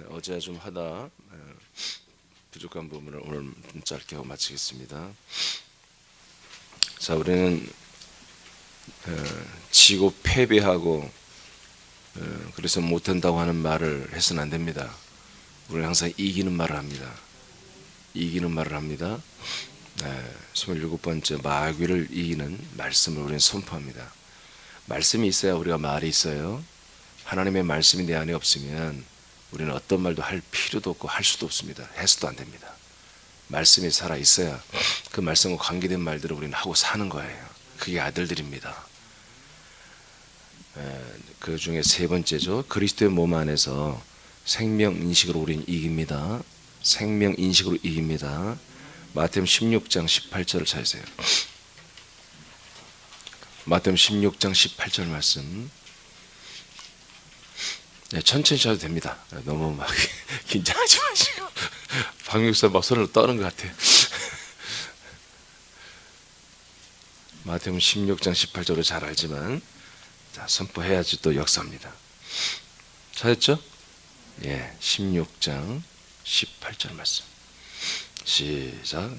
어제 좀 하다 부족한 부분을 오늘 좀 짧게 하고 마치겠습니다. 자, 우리는 지고 패배하고 그래서 못한다고 하는 말을 해서는 안 됩니다. 우리는 항상 이기는 말을 합니다. 이기는 말을 합니다. 27번째 마귀를 이기는 말씀을 우리는 선포합니다. 말씀이 있어야 우리가 말이 있어요. 하나님의 말씀이 내 안에 없으면 우리는 어떤 말도 할 필요도 없고 할 수도 없습니다. 해서도 안 됩니다. 말씀이 살아 있어야 그 말씀과 관계된 말들을 우리는 하고 사는 거예요. 그게 아들들입니다. 그 중에 세 번째죠. 그리스도의 몸 안에서 생명 인식으로 우리는 이깁니다. 생명 인식으로 이깁니다. 마태복음 16장 18절을 찾으세요. 마태복음 16장 18절 말씀. 네, 천천히 쳐도 됩니다. 너무 막 긴장하지 마시고 박육사 막 손을 떠는 것 같아요. 마태복음 16장 18절을 잘 알지만 자, 선포해야지 또 역사입니다. 찾았죠? 예, 16장 18절 말씀. 시작.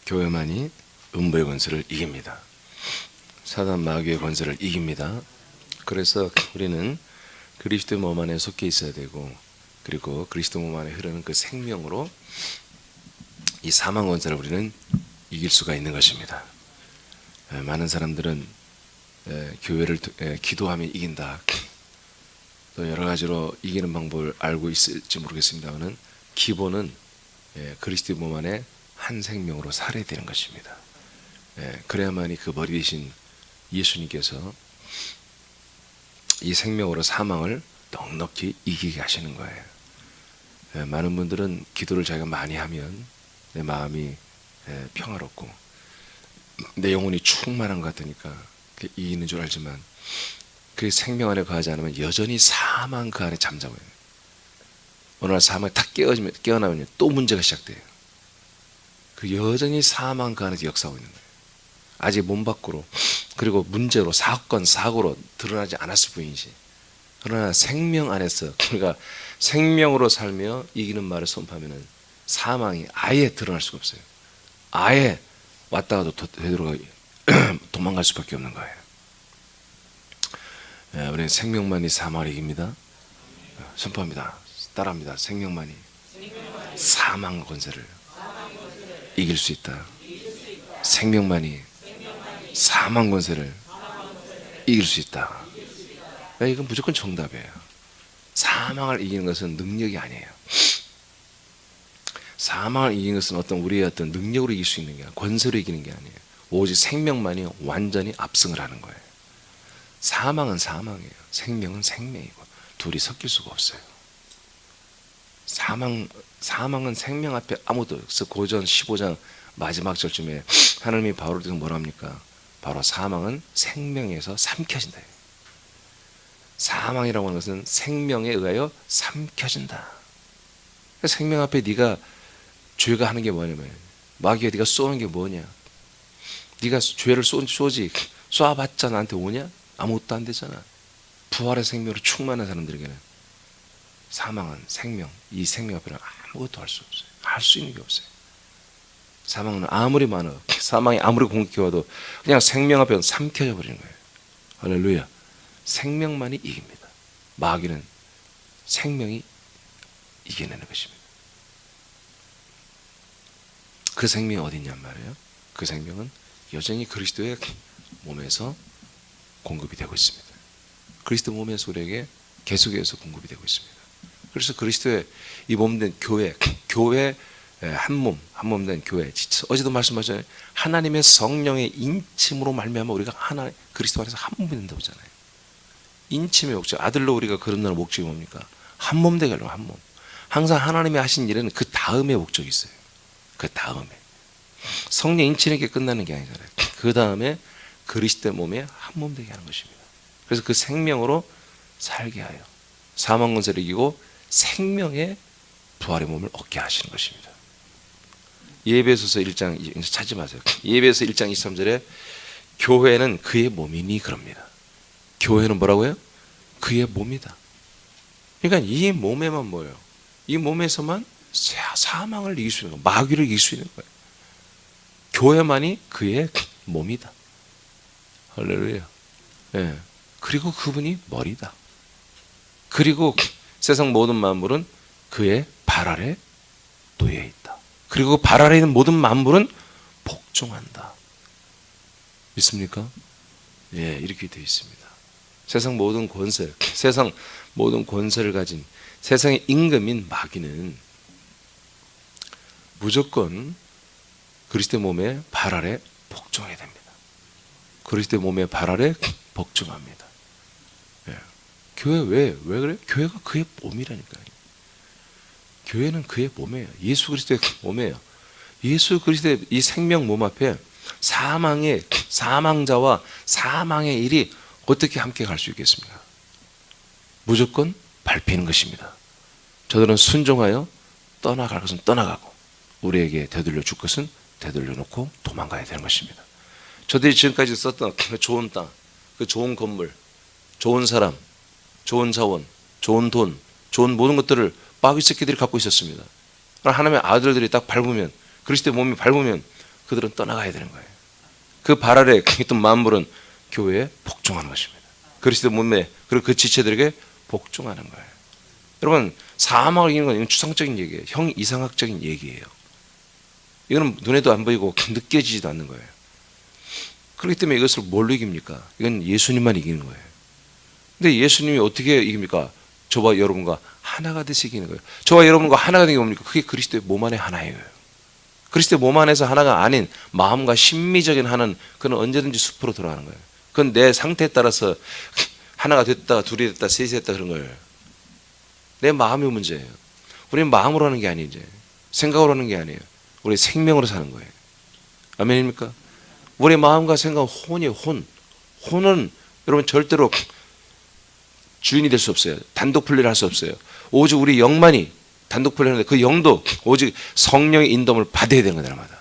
교회만이 음부의 권세를 이깁니다. 사단 마귀의 권세를 이깁니다. 그래서 우리는 그리스도의 몸 안에 속해 있어야 되고, 그리고 그리스도 몸 안에 흐르는 그 생명으로 이 사망 권세를 우리는 이길 수가 있는 것입니다. 많은 사람들은 교회를 기도하면 이긴다, 또 여러 가지로 이기는 방법을 알고 있을지 모르겠습니다만 기본은 그리스도의 몸 안에 한 생명으로 살아야 되는 것입니다. 그래야만이 그 머리 대신 예수님께서 이 생명으로 사망을 넉넉히 이기게 하시는 거예요. 많은 분들은 기도를 자기가 많이 하면 내 마음이 평화롭고 내 영혼이 충만한 것 같으니까 이기는 줄 알지만 그 생명 안에 거하지 않으면 여전히 사망 그 안에 잠자고 있는 거예요. 어느 날 사망이 탁 깨어나면 또 문제가 시작돼요. 그 여전히 사망 그 안에서 역사하고 있는 거예요. 아직 몸 밖으로, 그리고 문제로, 사건, 사고로 드러나지 않았을 뿐이지. 그러나 생명 안에서 우리가 생명으로 살며 이기는 말을 선포하면 사망이 아예 드러날 수가 없어요. 아예 왔다가도 되돌아가 도망갈 수밖에 없는 거예요. 우리는 생명만이 사망을 이깁니다. 선포합니다. 따라합니다. 생명만이 사망 권세를 이길 수 있다. 생명만이 사망 권세를 이길 수 있다. 이건 무조건 정답이에요. 사망을 이기는 것은 능력이 아니에요. 사망을 이기는 것은 어떤 우리의 어떤 능력으로 이길 수 있는 게 아니라 권세로 이기는 게 아니에요. 오직 생명만이 완전히 압승을 하는 거예요. 사망은 사망이에요. 생명은 생명이고 둘이 섞일 수가 없어요. 사망은 생명 앞에 아무도 없어. 고전 15장 마지막 절쯤에 하나님이 바울을 통해서 뭐라 합니까? 바로 사망은 생명에서 삼켜진다. 사망이라고 하는 것은 생명에 의하여 삼켜진다. 생명 앞에 네가 죄가 하는 게 뭐냐면 마귀가 네가 쏘는 게 뭐냐? 네가 죄를 쏘지 쏴봤자 나한테 오냐? 아무것도 안 되잖아. 부활의 생명으로 충만한 사람들에게는 사망은 생명, 이 생명 앞에는 아무것도 할 수 없어요. 할 수 있는 게 없어요. 사망은 아무리 많아, 사망이 아무리 공격해와도 그냥 생명 앞에는 삼켜져 버리는 거예요. 할렐루야. 생명만이 이깁니다. 마귀는 생명이 이겨내는 것입니다. 그 생명이 어디 있냔 말이에요. 그 생명은 여전히 그리스도의 몸에서 공급이 되고 있습니다. 그리스도 몸에서 우리에게 계속해서 공급이 되고 있습니다. 그래서 그리스도의 이 몸된 교회 한 몸 된 교회. 어제도 말씀하셨잖아요. 하나님의 성령의 인침으로 말미암아 우리가 하나 그리스도 안에서 한 몸이 된다고 하잖아요. 인침의 목적, 아들로 우리가 거듭나는 목적이 뭡니까? 한 몸 되게 하려고 한 몸. 항상 하나님이 하신 일에는 그 다음에 목적이 있어요. 그 다음에 성령 인침에게 끝나는 게 아니잖아요. 그 다음에 그리스도의 몸에 한 몸 되게 하는 것입니다. 그래서 그 생명으로 살게 하여 사망 권세를 이기고 생명의 부활의 몸을 얻게 하시는 것입니다. 예배소서 1장 찾지 마세요. 예배소 1장 23절에 교회는 그의 몸이니 그럽니다. 교회는 뭐라고요? 그의 몸이다. 그러니까 이 몸에만 뭐예요? 이 몸에서만 사망을 이길 수 있는 거예요. 마귀를 이길 수 있는 거예요. 교회만이 그의 몸이다. 할렐루야. 예. 그리고 그분이 머리다. 그리고 세상 모든 만물은 그의 발 아래 놓여 있다. 그리고 발 아래 있는 모든 만물은 복종한다. 믿습니까? 예, 이렇게 되어 있습니다. 세상 모든 권세, 세상 모든 권세를 가진 세상의 임금인 마귀는 무조건 그리스도의 몸에 발 아래 복종해야 됩니다. 그리스도의 몸에 발 아래 복종합니다. 예. 교회 왜 그래? 교회가 그의 몸이라니까요. 교회는 그의 몸이에요. 예수 그리스도의 몸이에요. 예수 그리스도의 이 생명 몸 앞에 사망자와 사망의 일이 어떻게 함께 갈 수 있겠습니까? 무조건 밟히는 것입니다. 저들은 순종하여 떠나갈 것은 떠나가고 우리에게 되돌려 줄 것은 되돌려 놓고 도망가야 되는 것입니다. 저들이 지금까지 썼던 그 좋은 땅, 그 좋은 건물, 좋은 사람, 좋은 자원, 좋은 돈, 좋은 모든 것들을 마귀 새끼들이 갖고 있었습니다. 하나님의 아들들이 딱 밟으면, 그리스도의 몸이 밟으면 그들은 떠나가야 되는 거예요. 그 발 아래 있던 만물은 교회에 복종하는 것입니다. 그리스도의 몸에, 그리고 그 지체들에게 복종하는 거예요. 여러분, 사망을 이기는 건 이건 추상적인 얘기예요. 형 이상학적인 얘기예요. 이거는 눈에도 안 보이고 느껴지지도 않는 거예요. 그렇기 때문에 이것을 뭘로 이깁니까? 이건 예수님만 이기는 거예요. 근데 예수님이 어떻게 이깁니까? 저와 여러분과 하나가 돼서 이기는 거예요. 저와 여러분과 하나가 되는 게 뭡니까? 그게 그리스도의 몸 안에 하나예요. 그리스도의 몸 안에서 하나가 아닌 마음과 심미적인 하나는 그는 언제든지 숲으로 돌아가는 거예요. 그건 내 상태에 따라서 하나가 됐다, 둘이 됐다, 셋이 됐다 그런 거예요. 내 마음의 문제예요. 우리는 마음으로 하는 게 아니지. 생각으로 하는 게 아니에요. 우리 생명으로 사는 거예요. 아멘입니까? 우리 마음과 생각은 혼이에요. 혼은 여러분 절대로 주인이 될 수 없어요. 단독 분리를 할 수 없어요. 오직 우리 영만이 단독 분리하는데 그 영도 오직 성령의 인도를 받아야 되는 거예요. 날마다.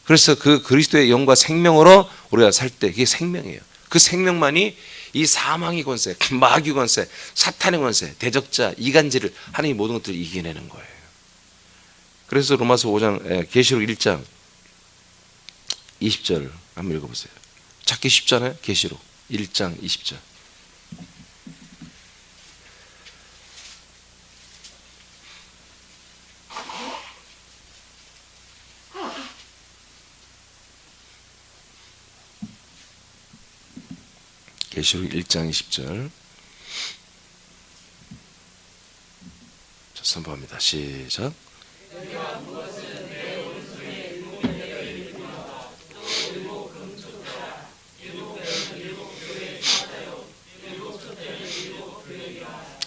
그래서 그 그리스도의 영과 생명으로 우리가 살 때 그게 생명이에요. 그 생명만이 이 사망의 권세, 마귀 권세, 사탄의 권세, 대적자, 이간질을 하나님 모든 것들을 이겨내는 거예요. 그래서 로마서 5장, 계시록 1장 20절 한번 읽어보세요. 찾기 쉽잖아요. 계시록 1장 20절. 계시록 1장 20절. 자, 선포합니다. 시작.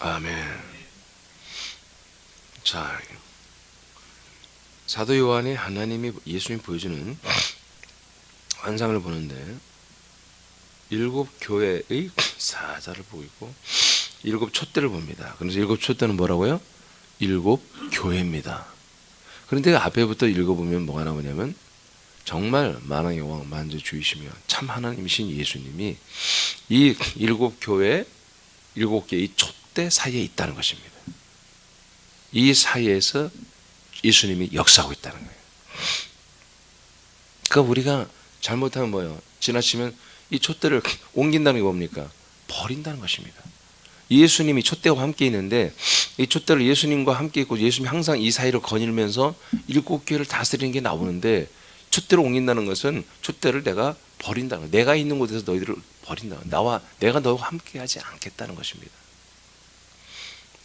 아멘. 자, 사도 요한이 하나님이 예수님 보여주는 환상을 보는데 일곱 교회의 사자를 보이고 일곱 촛대를 봅니다. 그래서 일곱 촛대는 뭐라고요? 일곱 교회입니다. 그런데 앞에부터 읽어보면 뭐가 나오냐면 정말 만왕의 왕 만주주이시며 참 하나님이신 예수님이 이 일곱 교회 일곱 개의 촛대 사이에 있다는 것입니다. 이 사이에서 예수님이 역사하고 있다는 거예요. 그러니까 우리가 잘못하면 뭐예요? 지나치면 이 촛대를 옮긴다는 게 뭡니까? 버린다는 것입니다. 예수님이 촛대와 함께 있는데 이 촛대를 예수님과 함께 있고 예수님이 항상 이 사이를 거닐면서 일곱 교회를 다스리는 게 나오는데 촛대를 옮긴다는 것은 촛대를 내가 버린다는 거예요. 내가 있는 곳에서 너희들을 버린다는 거예요. 내가 너와 함께 하지 않겠다는 것입니다.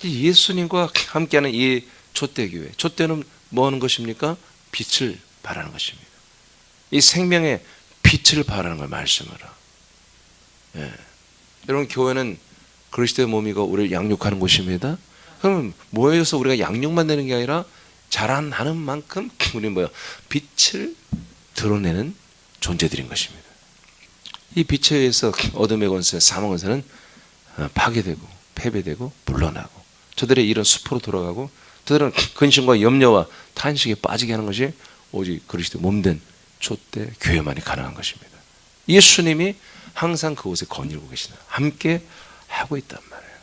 예수님과 함께하는 이 촛대교회, 촛대는 뭐 하는 것입니까? 빛을 발하는 것입니다. 이 생명의 빛을 발하는 걸 말씀으로. 예. 여러분 교회는 그리스도의 몸이고 우리를 양육하는 곳입니다. 그러면 모여서 우리가 양육만 되는 게 아니라 자라나는 만큼 우리는 뭐야? 빛을 드러내는 존재들인 것입니다. 이 빛에 의해서 어둠의 권세, 사망 권세는 파괴되고 패배되고 물러나고 저들의 일은 숲으로 돌아가고 저들은 근심과 염려와 탄식에 빠지게 하는 것이 오직 그리스도의 몸된 촛대 교회만이 가능한 것입니다. 예수님이 항상 그곳에 거닐고 계시나 함께 하고 있단 말이에요.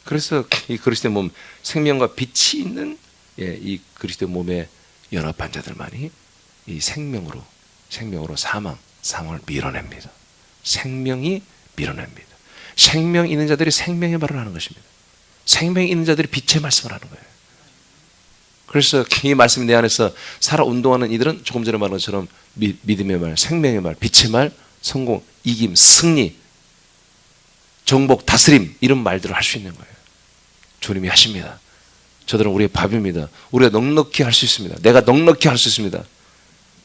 그래서 이 그리스도의 몸, 생명과 빛이 있는 이 그리스도의 몸에 연합한 자들만이 이 생명으로 사망을 밀어냅니다. 생명이 밀어냅니다. 생명 있는 자들이 생명의 말을 하는 것입니다. 생명이 있는 자들이 빛의 말씀을 하는 거예요. 그래서 이 말씀이 내 안에서 살아 운동하는 이들은 조금 전에 말한 것처럼 믿음의 말, 생명의 말, 빛의 말, 성공, 이김, 승리, 정복, 다스림 이런 말들을 할 수 있는 거예요. 주님이 하십니다. 저들은 우리의 밥입니다. 우리가 넉넉히 할 수 있습니다. 내가 넉넉히 할 수 있습니다.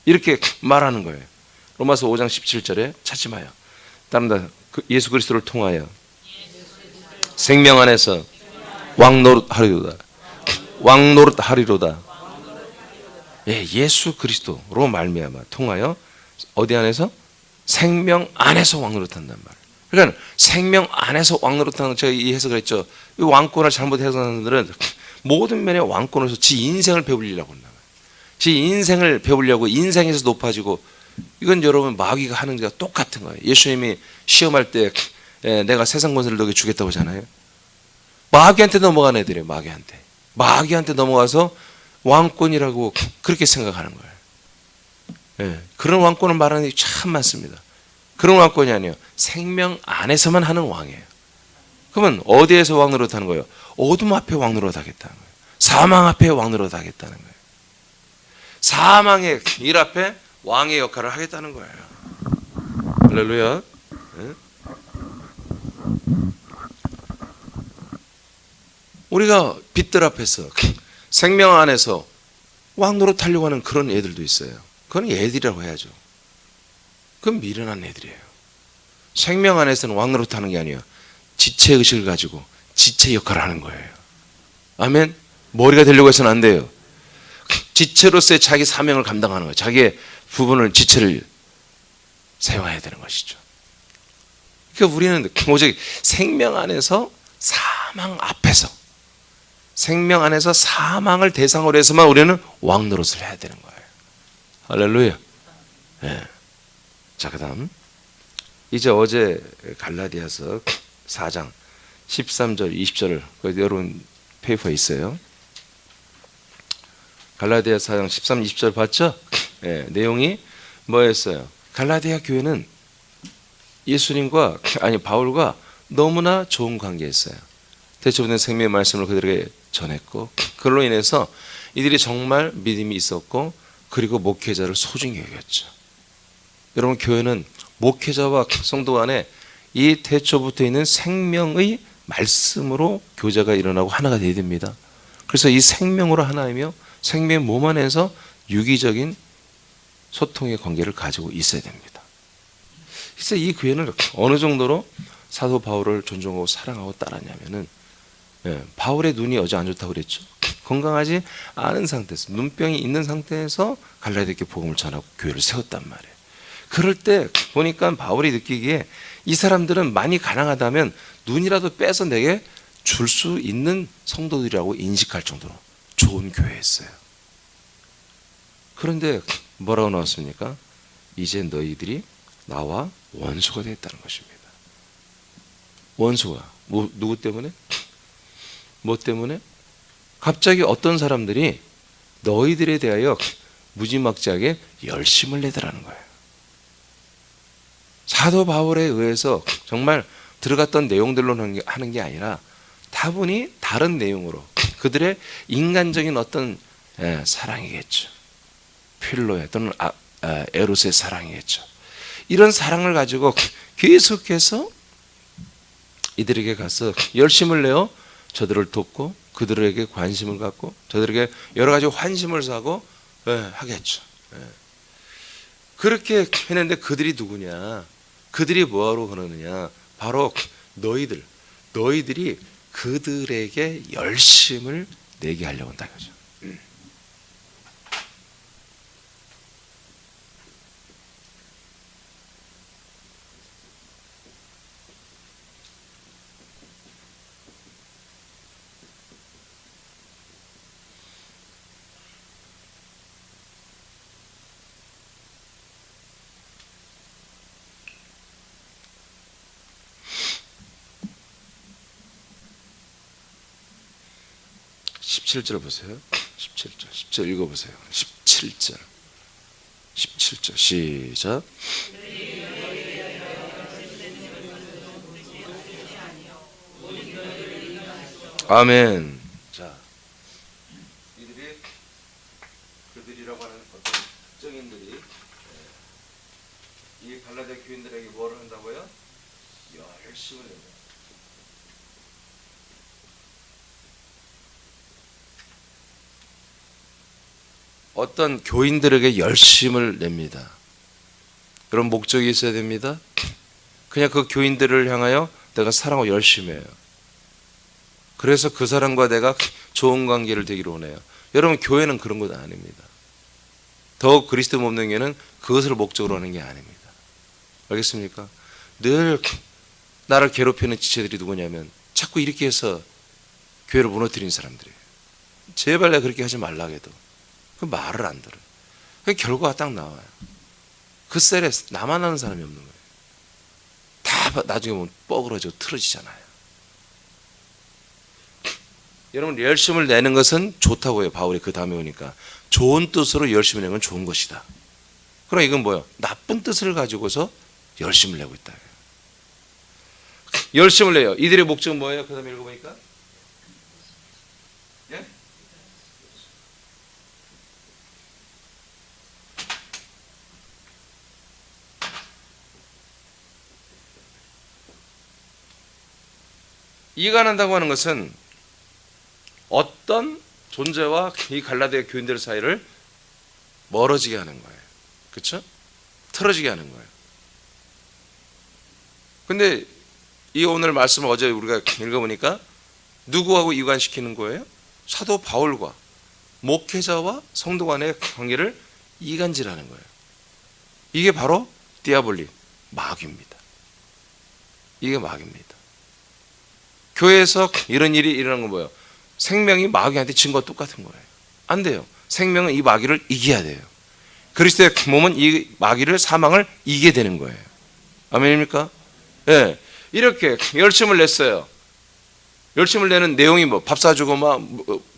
이렇게 말하는 거예요. 로마서 5장 17절에 찾지 마요. 따릅니다. 예수 그리스도를 통하여 생명 안에서 왕노릇하리로다. 왕노릇하리로다. 예수 그리스도로 말미암아 통하여 어디 안에서? 생명 안에서 왕노릇한단 말이에요. 그러니까 생명 안에서 왕노릇하는, 제가 이 해석을 했죠. 이 왕권을 잘못 해석하는 분들은 모든 면에 왕권에서 지 인생을 배우려고 한다. 지 인생을 배우려고 인생에서 높아지고, 이건 여러분 마귀가 하는 게 똑같은 거예요. 예수님이 시험할 때 내가 세상 권세를 너에게 주겠다고 하잖아요. 마귀한테 넘어간 애들이에요. 마귀한테 넘어가서 왕권이라고 그렇게 생각하는 거예요. 그런 왕권을 말하는 게 참 많습니다. 그런 왕권이 아니에요. 생명 안에서만 하는 왕이에요. 그러면 어디에서 왕노릇 하는 거예요? 어둠 앞에 왕노릇 하겠다는 거예요. 사망 앞에 왕노릇 하겠다는 거예요. 사망의 일 앞에 왕의 역할을 하겠다는 거예요. 할렐루야. 우리가 빛들 앞에서 생명 안에서 왕노릇 하려고 하는 그런 애들도 있어요. 그건 애들이라고 해야죠. 그건 미련한 애들이에요. 생명 안에서는 왕노릇 하는 게 아니에요. 지체의식을 가지고 지체 역할을 하는 거예요. 아멘. 머리가 되려고 해서는 안 돼요. 지체로서의 자기 사명을 감당하는 거예요. 자기의 부분을, 지체를 사용해야 되는 것이죠. 그러니까 우리는 오직 생명 안에서 사망 앞에서, 생명 안에서 사망을 대상으로 해서만 우리는 왕노릇을 해야 되는 거예요. 할렐루야. 자, 그 다음 이제 어제 갈라디아서 4장 13절 20절을 여러분 페이퍼에 있어요. 갈라디아 4장 13, 20절 봤죠? 내용이 뭐였어요? 갈라디아 교회는 예수님과, 바울과 너무나 좋은 관계였어요. 대초부터 생명의 말씀을 그들에게 전했고, 그걸로 인해서 이들이 정말 믿음이 있었고, 그리고 목회자를 소중히 여겼죠. 여러분, 교회는 목회자와 성도 간에 이 태초부터 있는 생명의 말씀으로 교제가 일어나고 하나가 되어야 됩니다. 그래서 이 생명으로 하나이며 생명의 몸 안에서 유기적인 소통의 관계를 가지고 있어야 됩니다. 그래서 이 교회는 어느 정도로 사도 바울을 존중하고 사랑하고 따랐냐면은, 바울의 눈이 어제 안 좋다고 그랬죠. 건강하지 않은 상태에서, 눈병이 있는 상태에서 갈라디아께 복음을 전하고 교회를 세웠단 말이에요. 그럴 때 보니까 바울이 느끼기에 이 사람들은 많이 가능하다면 눈이라도 빼서 내게 줄 수 있는 성도들이라고 인식할 정도로 좋은 교회였어요. 그런데 뭐라고 나왔습니까? 이제 너희들이 나와 원수가 됐다는 것입니다. 원수가 누구 때문에? 뭐 때문에? 갑자기 어떤 사람들이 너희들에 대하여 무지막지하게 열심을 내더라는 거예요. 사도 바울에 의해서 정말 들어갔던 내용들로 하는 게 아니라 다분히 다른 내용으로 그들의 인간적인 어떤 사랑이겠죠. 필로의 또는 에로스의 사랑이겠죠. 이런 사랑을 가지고 계속해서 이들에게 가서 열심을 내어 저들을 돕고 그들에게 관심을 갖고 저들에게 여러 가지 환심을 사고 하겠죠. 그렇게 했는데 그들이 누구냐? 그들이 뭐하러 그러느냐? 바로 너희들이 그들에게 열심을 내게 하려고 한다 이거죠. 17절 보세요. 17절. 17절 읽어보세요. 17절. 17절 시작. 아멘. 자, 이들이 그들이라고 하는 어떤 특정인들이 이 갈라디아 교인들에게 뭐를 한다고요? 열심을 내요. 어떤 교인들에게 열심을 냅니다. 그런 목적이 있어야 됩니다. 그냥 그 교인들을 향하여 내가 사랑하고 열심히 해요. 그래서 그 사람과 내가 좋은 관계를 되기를 원해요. 여러분, 교회는 그런 것 아닙니다. 더욱 그리스도 몸된 교회는 그것을 목적으로 하는 게 아닙니다. 알겠습니까? 늘 나를 괴롭히는 지체들이 누구냐면 자꾸 이렇게 해서 교회를 무너뜨린 사람들이에요. 제발 내가 그렇게 하지 말라 해도 그 말을 안 들어요. 그 결과가 딱 나와요. 그 셀에 나만 아는 사람이 없는 거예요. 다 나중에 보면 뻐그러져 틀어지잖아요. 여러분, 열심을 내는 것은 좋다고 해요. 바울이 그 다음에 오니까 좋은 뜻으로 열심을 내는 건 좋은 것이다. 그럼 이건 뭐예요? 나쁜 뜻을 가지고서 열심을 내고 있다. 열심을 내요. 이들의 목적은 뭐예요? 그 다음에 읽어보니까 예? 이간한다고 하는 것은 어떤 존재와 이 갈라디아 교인들 사이를 멀어지게 하는 거예요. 그렇죠? 틀어지게 하는 거예요. 근데 이 오늘 말씀을 어제 우리가 읽어보니까 누구하고 이관시키는 거예요? 사도 바울과 목회자와 성도 간의 관계를 이간질하는 거예요. 이게 바로 디아볼릭, 마귀입니다. 이게 마귀입니다. 교회에서 이런 일이 일어나는 건 뭐예요? 생명이 마귀한테 진 거 똑같은 거예요. 안 돼요. 생명은 이 마귀를 이겨야 돼요. 그리스도의 몸은 이 마귀를, 사망을 이기게 되는 거예요. 아멘입니까? 예. 이렇게 열심을 냈어요. 열심을 내는 내용이 뭐 밥 사주고 막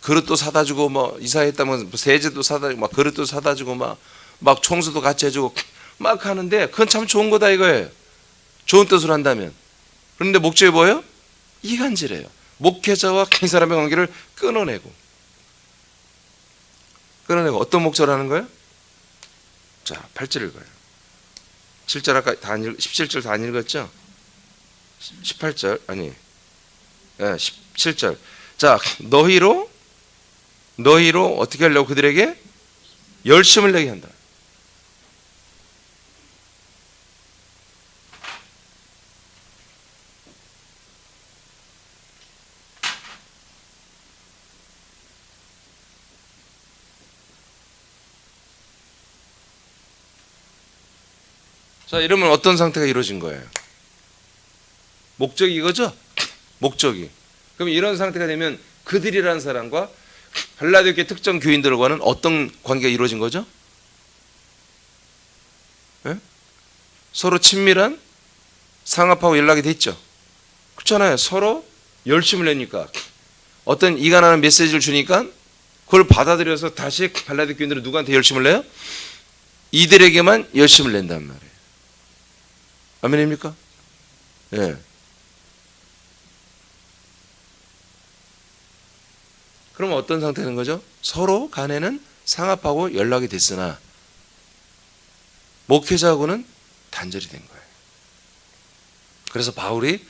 그릇도 사다 주고 뭐 이사했다면 세제도 사다 주고 막 그릇도 사다 주고 막 청소도 같이 해주고 막 하는데 그건 참 좋은 거다 이거예요. 좋은 뜻으로 한다면. 그런데 목적이 뭐예요? 이간질해요. 목회자와 이 사람의 관계를 끊어내고 어떤 목적을 하는 거예요? 자, 8절 읽어요. 7절 아까 다 17절 다 안 읽었죠? 18절 아니 17절. 자, 너희로 어떻게 하려고 그들에게 열심을 내게 한다. 자, 이러면 어떤 상태가 이루어진 거예요? 목적이 이거죠? 목적이. 그럼 이런 상태가 되면 그들이라는 사람과 갈라디아 교회 특정 교인들과는 어떤 관계가 이루어진 거죠? 네? 서로 친밀한 상합하고 연락이 됐죠. 그렇잖아요. 서로 열심을 내니까 어떤 이간하는 메시지를 주니까 그걸 받아들여서 다시 갈라디아 교인들은 누구한테 열심을 내요? 이들에게만 열심을 낸단 말이에요. 아멘입니까? 예. 네. 그럼 어떤 상태는 거죠? 서로 간에는 상합하고 연락이 됐으나 목회자하고는 단절이 된 거예요. 그래서 바울이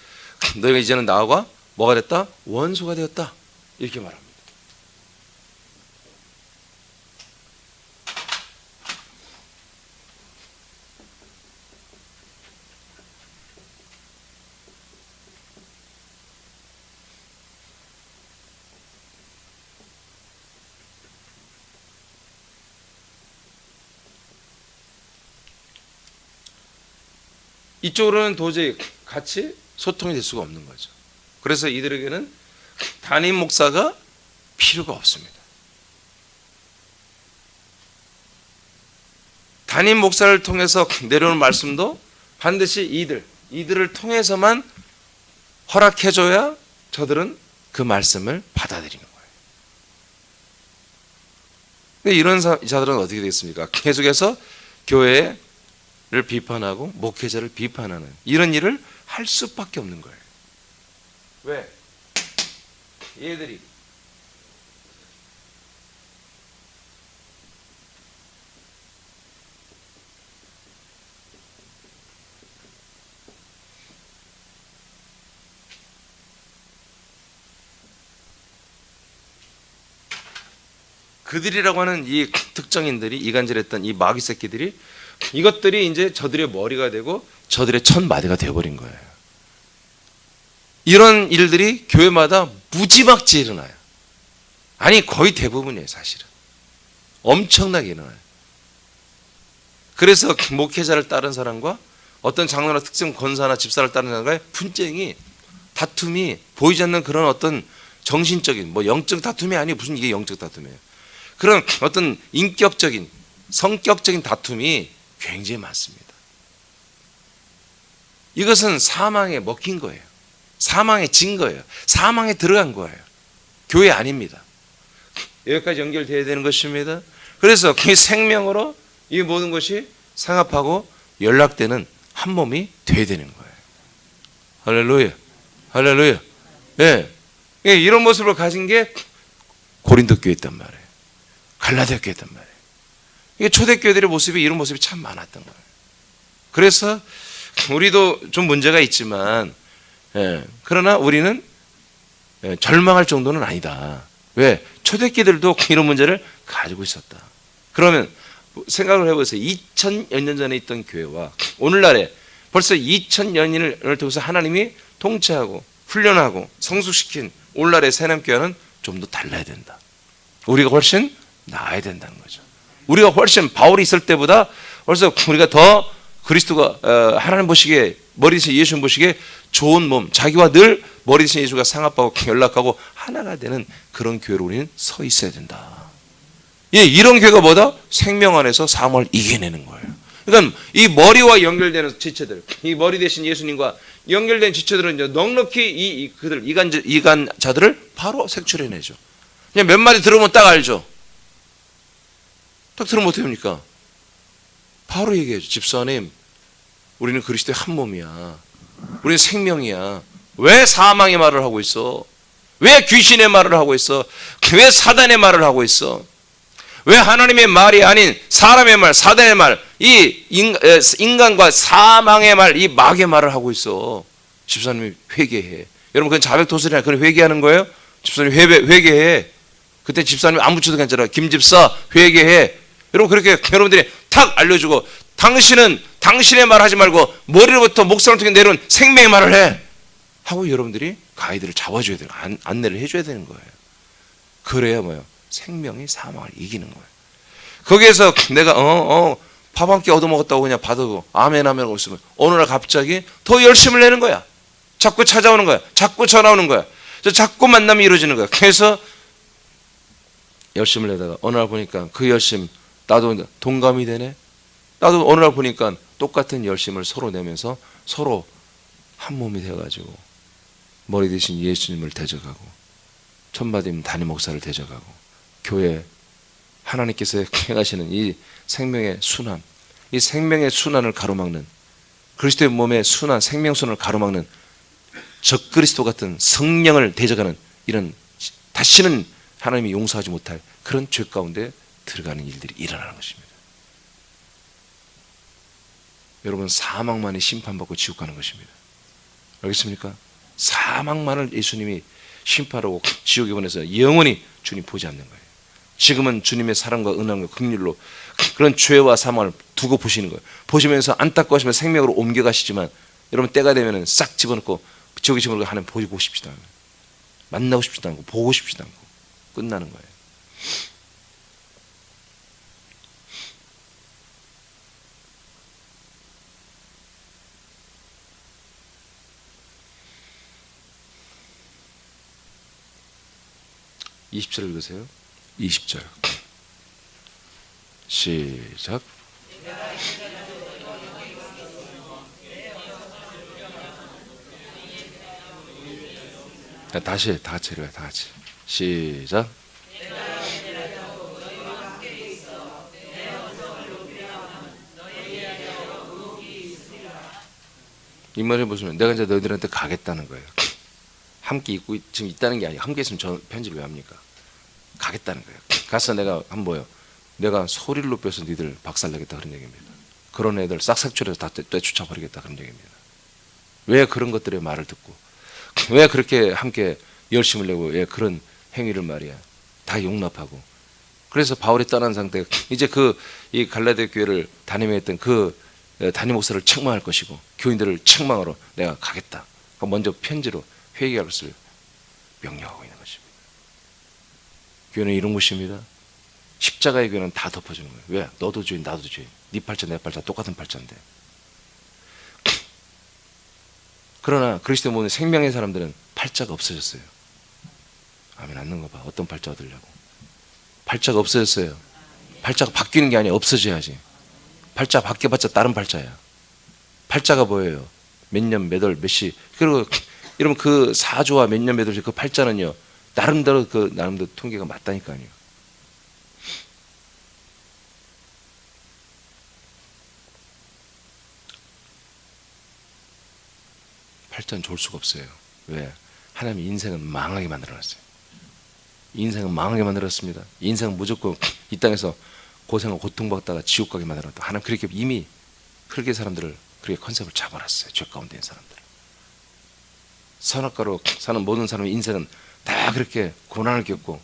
너희가 이제는 나와 뭐가 됐다? 원수가 되었다. 이렇게 말합니다. 이쪽으로는 도저히 같이 소통이 될 수가 없는 거죠. 그래서 이들에게는 담임 목사가 필요가 없습니다. 담임 목사를 통해서 내려오는 말씀도 반드시 이들을 통해서만 허락해줘야 저들은 그 말씀을 받아들이는 거예요. 이런 자들은 어떻게 되겠습니까? 계속해서 교회를 비판하고 목회자를 비판하는 이런 일을 할 수밖에 없는 거예요. 왜? 얘들이 그들이라고 하는 이 특정인들이, 이간질했던 이 마귀 새끼들이, 이것들이 이제 저들의 머리가 되고 저들의 첫 마디가 되어버린 거예요. 이런 일들이 교회마다 무지막지 일어나요. 아니 거의 대부분이에요. 사실은 엄청나게 일어나요. 그래서 목회자를 따른 사람과 어떤 장로나 특정 권사나 집사를 따른 사람과의 분쟁이, 다툼이 보이지 않는 그런 어떤 정신적인, 뭐 영적 다툼이 아니에요. 무슨 이게 영적 다툼이에요. 그런 어떤 인격적인, 성격적인 다툼이 굉장히 많습니다. 이것은 사망에 먹힌 거예요. 사망에 진 거예요. 사망에 들어간 거예요. 교회 아닙니다. 여기까지 연결되어야 되는 것입니다. 그래서 그 생명으로 이 모든 것이 상합하고 연락되는 한 몸이 되어야 되는 거예요. 할렐루야. 할렐루야. 예. 이런 모습을 가진 게 고린도 교회였단 말이에요. 갈라디아 교회였단 말이에요. 이게 초대교회들의 모습이 이런 모습이 참 많았던 거예요. 그래서 우리도 좀 문제가 있지만, 그러나 우리는 절망할 정도는 아니다. 왜? 초대교회들도 이런 문제를 가지고 있었다. 그러면 생각을 해보세요. 2000여 년 전에 있던 교회와 오늘날에 벌써 2000여 년을 통해서 하나님이 통치하고 훈련하고 성숙시킨 오늘날의 새남교회는 좀 더 달라야 된다. 우리가 훨씬 나아야 된다는 거죠. 우리가 훨씬 바울이 있을 때보다 벌써 우리가 더 그리스도가 하나님 보시기에, 머리 대신 예수님 보시기에 좋은 몸, 자기와 늘 머리 대신 예수가 상합하고 연락하고 하나가 되는 그런 교회로 우리는 서 있어야 된다. 예, 이런 교회가 뭐다? 생명 안에서 사망을 이겨내는 거예요. 그러니까 이 머리와 연결되는 지체들, 이 머리 대신 예수님과 연결된 지체들은 이제 넉넉히 그들 이간자들을 바로 색출해내죠. 그냥 몇 마디 들으면 딱 알죠. 딱 들으면 어떻게 합니까? 바로 얘기해줘. 집사님, 우리는 그리스도의 한 몸이야. 우리는 생명이야. 왜 사망의 말을 하고 있어? 왜 귀신의 말을 하고 있어? 왜 사단의 말을 하고 있어? 왜 하나님의 말이 아닌 사람의 말, 사단의 말, 이 인간과 사망의 말, 이 마귀의 말을 하고 있어? 집사님이 회개해. 여러분, 그건 자백도설이나 그런 회개하는 거예요? 집사님 회개해. 그때 집사님이 안 붙여도 괜찮아. 김집사 회개해. 여러분, 그렇게 여러분들이 탁 알려주고, 당신은 당신의 말 하지 말고 머리로부터 목상을 통해 내려온 생명의 말을 해 하고 여러분들이 가이드를 잡아줘야 돼요. 안내를 해줘야 되는 거예요. 그래야 뭐예요? 생명이 사망을 이기는 거예요. 거기에서 내가 밥 한 끼 얻어먹었다고 그냥 받아도 아멘 하고 있으면 어느 날 갑자기 더 열심을 내는 거야. 자꾸 찾아오는 거야. 자꾸 전화 오는 거야. 자꾸 만남이 이루어지는 거야. 그래서 열심을 내다가 어느 날 보니까 그 열심 나도 동감이 되네. 나도 어느 날 보니까 똑같은 열심을 서로 내면서 서로 한 몸이 되어가지고 머리 대신 예수님을 대적하고 천마디면 담임 목사를 대적하고 교회 하나님께서 행하시는 이 생명의 순환, 이 생명의 순환을 가로막는, 그리스도의 몸의 순환, 생명순환을 가로막는 적그리스도 같은 성령을 대적하는 이런 다시는 하나님이 용서하지 못할 그런 죄 가운데 들어가는 일들이 일어나는 것입니다. 여러분, 사망만이 심판받고 지옥 가는 것입니다. 알겠습니까? 사망만을 예수님이 심판하고 지옥에 보내서 영원히 주님 보지 않는 거예요. 지금은 주님의 사랑과 은혜와 긍휼로 그런 죄와 사망을 두고 보시는 거예요. 보시면서 안타까워하시면 생명으로 옮겨가시지만 여러분, 때가 되면 싹 집어넣고 지옥에 집어넣고 하나님 보고 싶지도 않아요. 만나고 싶지도 않고 보고 싶지도 않고 끝나는 거예요. (20절) 읽으세요. 20절 시작. 다시 다 같이 읽어요. 다 같이 시작. 이 말해 보시면 내가 이제 너희들한테 가겠다는 거예요. 함께 있고 지금 있다는 게 아니고 함께 있으면 저 편지를 왜 합니까? 가겠다는 거예요. 가서 내가 한 뭐요? 내가 소리를 높여서 너희들 박살내겠다 그런 얘기입니다. 그런 애들 싹싹줄여서 다 떼쫓아 버리겠다 그런 얘기입니다. 왜 그런 것들의 말을 듣고 왜 그렇게 함께 열심을 내고 왜 그런 행위를 말이야 다 용납하고 그래서 바울이 떠난 상태 이제 이 갈라디아 교회를 담임했던 그 담임 목사를 책망할 것이고 교인들을 책망하러 내가 가겠다. 먼저 편지로 회개할 것을 명령하고 있는 것입니다. 교회는 이런 곳입니다. 십자가의 교회는 다 덮어주는 거예요. 왜? 너도 주인 나도 주인. 네 팔자 내 팔자 똑같은 팔자인데. 그러나 그리스도 모든 생명의 사람들은 팔자가 없어졌어요. 아멘 않는 거 봐. 어떤 팔자 얻으려고. 팔자가 없어졌어요. 팔자가 바뀌는 게 아니라 없어져야지. 팔자 바뀌어봤자 다른 팔자야. 팔자가 뭐예요? 몇 년, 몇 월, 몇 시. 그리고 이러면 그 사주와 몇 년, 몇 월, 그 팔자는요. 나름대로 통계가 맞다니까요. 팔자는 좋을 수가 없어요. 왜? 하나님이 인생은 망하게 만들어놨어요. 인생은 망하게 만들었습니다. 인생은 무조건 이 땅에서 고생하고 고통받다가 지옥 가게 만들었다. 하나님 그렇게 이미 흙의 사람들을 그렇게 컨셉을 잡아놨어요. 죄 가운데 있는 사람들. 선악과로 사는 모든 사람의 인생은 다 그렇게 고난을 겪고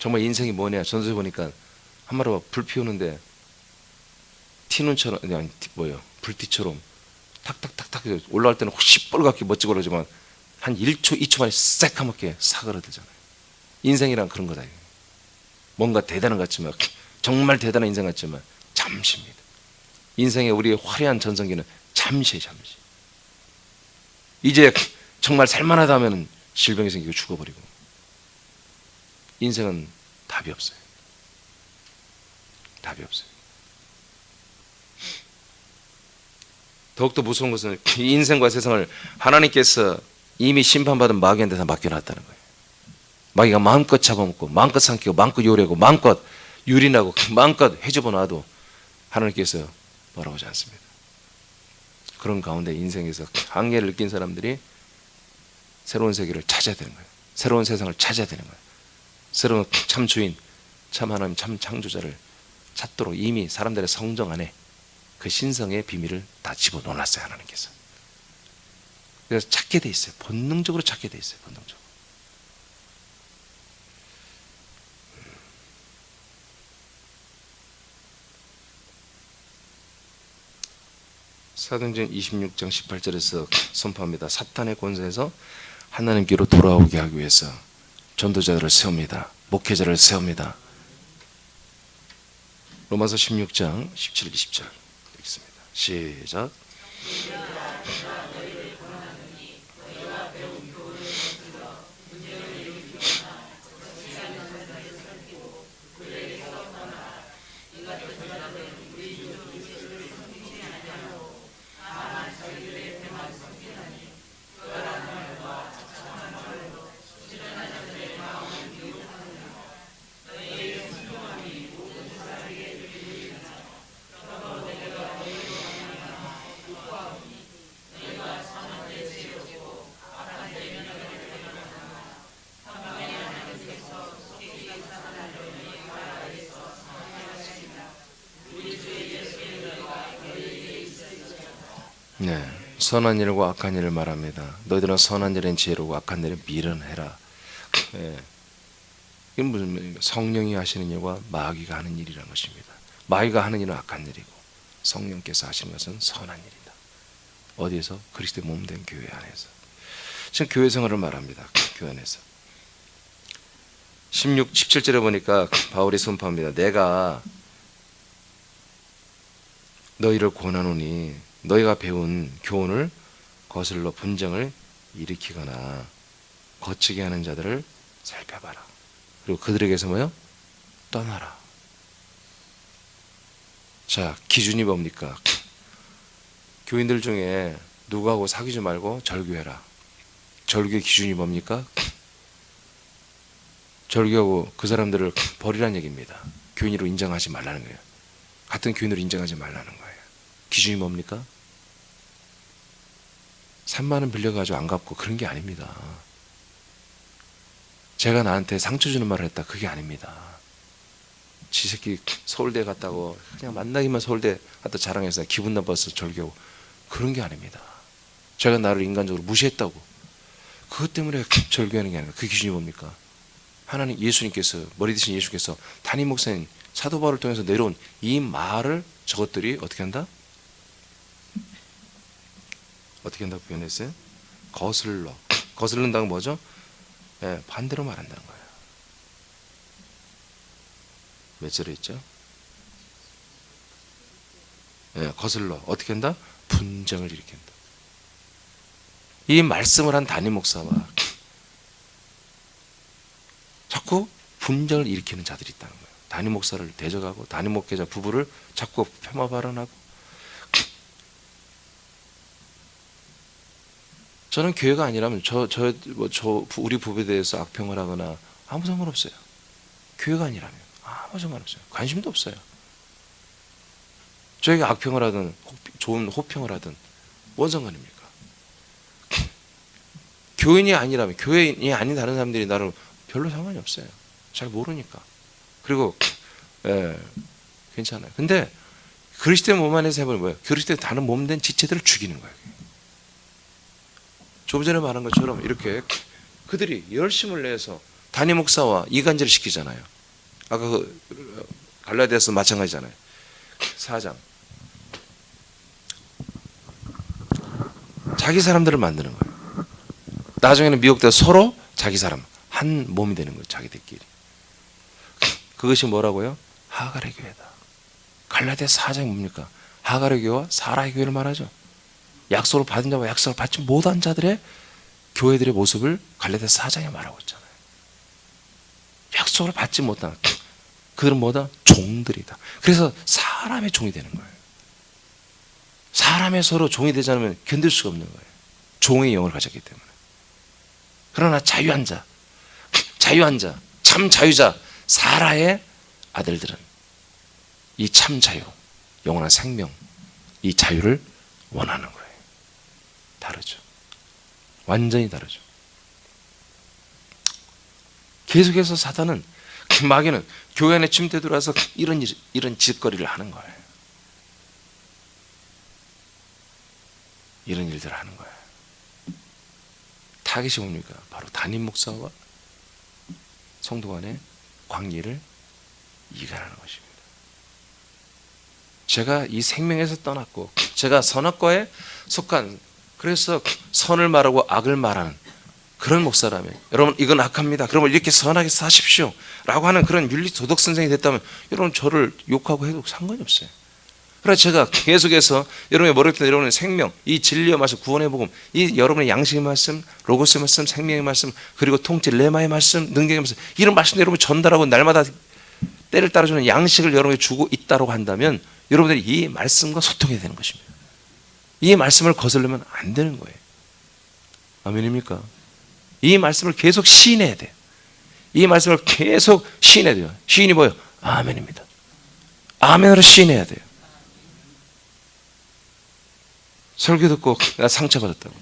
정말 인생이 뭐냐 전서에 보니까 한마디로 불 피우는데 티눈처럼 아니 뭐예요 불티처럼 탁탁탁탁 올라갈 때는 시뻘겋게 멋지고 그러지만 한 1초 2초 만에 새까맣게 사그라들잖아요. 인생이란 그런 거다. 뭔가 대단한 것 같지만 정말 대단한 인생 같지만 잠시입니다. 인생의 우리의 화려한 전성기는 잠시. 이제 정말 살만하다 하면 질병이 생기고 죽어버리고 인생은 답이 없어요. 답이 없어요. 더욱더 무서운 것은 인생과 세상을 하나님께서 이미 심판받은 마귀한테 다 맡겨놨다는 거예요. 마귀가 마음껏 잡아먹고 마음껏 삼키고 마음껏 요래고 마음껏 유린하고 마음껏 해집어 놔도 하나님께서 뭐라고 하지 않습니다. 그런 가운데 인생에서 한계를 느낀 사람들이 새로운 세계를 찾아야 되는 거예요. 새로운 세상을 찾아야 되는 거예요. 새로운 참 주인, 참 하나님, 참 창조자를 찾도록 이미 사람들의 성정 안에 그 신성의 비밀을 다 집어넣어놨어요. 하나님께서. 그래서 찾게 돼 있어요. 본능적으로 찾게 돼 있어요. 본능적으로. 사도행전 26장 18절에서 선포합니다. 사탄의 권세에서 하나님께로 돌아오게 하기 위해서 전도자들을 세웁니다. 목회자를 세웁니다. 로마서 16장 17, 20절 읽습니다. 시작. 네, 선한 일과 악한 일을 말합니다. 너희들은 선한 일은 지혜로고 악한 일은 미련해라. 네. 이건 무슨 성령이 하시는 일과 마귀가 하는 일이라는 것입니다. 마귀가 하는 일은 악한 일이고 성령께서 하시는 것은 선한 일이다. 어디에서? 그리스도의 몸된 교회 안에서. 지금 교회 생활을 말합니다. 교회 안에서. 17절에 보니까 바울이 선포합니다. 내가 너희를 권하노니 너희가 배운 교훈을 거슬러 분쟁을 일으키거나 거치게 하는 자들을 살펴봐라. 그리고 그들에게서 뭐요? 떠나라. 자, 기준이 뭡니까? 교인들 중에 누구하고 사귀지 말고 절교해라. 절교의 기준이 뭡니까? 절교하고 그 사람들을 버리라는 얘기입니다. 교인으로 인정하지 말라는 거예요. 같은 교인으로 인정하지 말라는 거예요. 기준이 뭡니까? 3만 원 빌려가지고 안 갚고 그런 게 아닙니다. 제가 나한테 상처 주는 말을 했다, 그게 아닙니다. 지 새끼 서울대 갔다고 그냥 만나기만 서울대 갔다 자랑해서 기분 나빠서 절교하고 그런 게 아닙니다. 제가 나를 인간적으로 무시했다고 그것 때문에 절교하는 게 아닙니다. 그 기준이 뭡니까? 하나님 예수님께서, 머리 드신 예수께서 담임 목사님 사도 바울을 통해서 내려온 이 말을 저것들이 어떻게 한다? 어떻게 한다고 표현했어요? 거슬러. 거슬른다는 뭐죠? 예, 반대로 말한다는 거예요. 몇 절에 있죠? 예, 거슬러. 어떻게 한다? 분쟁을 일으킨다. 이 말씀을 한 담임 목사와 자꾸 분쟁을 일으키는 자들이 있다는 거예요. 담임 목사를 대적하고 담임 목회자 부부를 자꾸 폄하 발언하고. 저는 교회가 아니라면 우리 부부에 대해서 악평을 하거나 아무 상관없어요. 교회가 아니라면 아무 상관없어요. 관심도 없어요. 저희가 악평을 하든 좋은 호평을 하든 뭔 상관입니까? 교인이 아니라면, 교인이 아닌 다른 사람들이 나를 별로 상관이 없어요. 잘 모르니까. 그리고 괜찮아요. 근데 그리스도의 몸 안에서 해보는 뭐예요? 그리스도의 다른 몸된 지체들을 죽이는 거예요. 조금 전에 말한 것처럼 이렇게 그들이 열심을 내서 담임 목사와 이간질을 시키잖아요. 아까 그 갈라디아서 마찬가지잖아요. 4장. 자기 사람들을 만드는 거예요. 나중에는 미혹돼서 서로 자기 사람 한 몸이 되는 거예요. 자기들끼리. 그것이 뭐라고요? 하갈의 교회다. 갈라디아 4장이 뭡니까? 하갈의 교회와 사라의 교회를 말하죠. 약속을 받은 자와 약속을 받지 못한 자들의 교회들의 모습을 갈라디아 4장에 말하고 있잖아요. 약속을 받지 못한 그들은 뭐다? 종들이다. 그래서 사람의 종이 되는 거예요. 사람의 서로 종이 되지 않으면 견딜 수가 없는 거예요. 종의 영을 가졌기 때문에. 그러나 자유한 자, 참 자유자 사라의 아들들은 이 참 자유, 영원한 생명, 이 자유를 원하는 거예요. 다르죠. 완전히 다르죠. 계속해서 사단은, 마귀는 교회 안에 침대 들어와서 이런 짓거리를 하는 거예요. 이런 일들을 하는 거예요. 타겟이 뭡니까? 바로 담임 목사와 성도 간의 관계를 이간하는 것입니다. 제가 이 생명에서 떠났고 제가 선악과에 속한, 그래서 선을 말하고 악을 말하는 그런 목사라면, 여러분 이건 악합니다, 그러면 이렇게 선하게 사십시오 라고 하는 그런 윤리 도덕 선생이 됐다면 여러분 저를 욕하고 해도 상관이 없어요. 그래서 제가 계속해서 여러분의 머리부터 여러분의 생명, 이 진리의 말씀, 구원의 복음, 이 여러분의 양식의 말씀, 로고스의 말씀, 생명의 말씀, 그리고 통치 레마의 말씀, 능력의 말씀, 이런 말씀 여러분 전달하고 날마다 때를 따라주는 양식을 여러분에게 주고 있다고 한다면 여러분들이 이 말씀과 소통해야 되는 것입니다. 이 말씀을 거슬리면 안 되는 거예요. 아멘입니까? 이 말씀을 계속 시인해야 돼요. 이 말씀을 계속 시인해야 돼요. 시인이 뭐예요? 아멘입니다. 아멘으로 시인해야 돼요. 설교 듣고 나 상처받았다고,